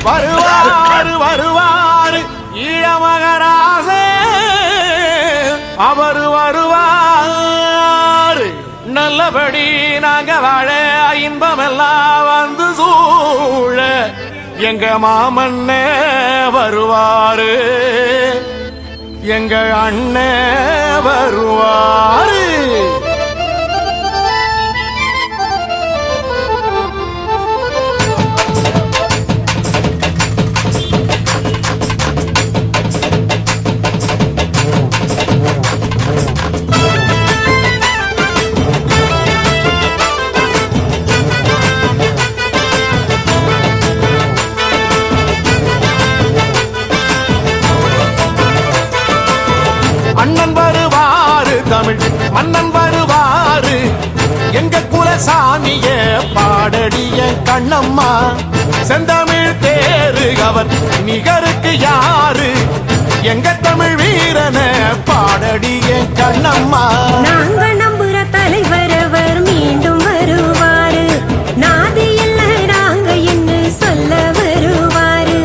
வருவாரு வருவாரு ஈழமகராச அவர் வருவாரு நல்லபடி நாங்க வாழ இன்பமெல்லாம் வந்து சூழ எங்க மாமன்ன வருவாரு எங்க அண்ணன் வருவாரு. அண்ணன் வருவாரு தமிழ் மன்னன் வருவாரு எங்க குலசாமிய பாடடிய கண்ணம்மா செந்தமிழ் தேரு அவர் நிகருக்கு யாரு எங்க தமிழ் வீரன பாடடிய கண்ணம்மா. நாங்க நம்புற தலைவர் அவர் மீண்டும் வருவாரு நாதி இல்ல நாங்க என்ன சொல்ல வருவாரு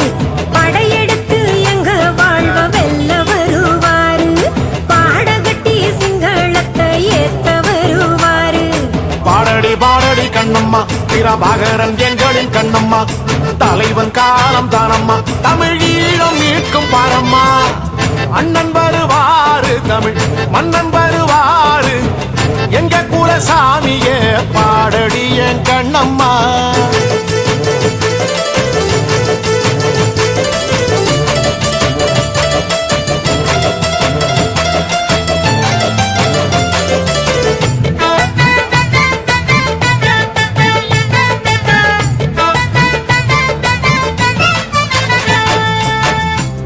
படையெடுத்து எங்க வாழ்வ வெல்ல வருவாரு பாடகட்டி சிங்களத்தை ஏத்த வருவாரு. பாடடி பாடடி கண்ணம்மா பிரபாகரன் எங்களின் கண்ணம்மா தலைவன் காலம் தானம்மா தமிழ் ஈழம் மீட்கும் பாரம்மா. அண்ணன் வருவாரு தமிழ் மன்னன் வருவாரு எங்க குலசாமிய பாடடி என் கண்ணம்மா.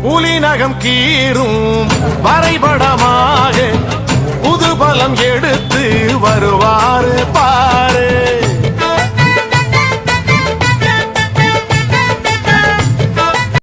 புலிநகம் கீரும் வரைபடமாக புதுபலம் எடுத்து வருவாரு பார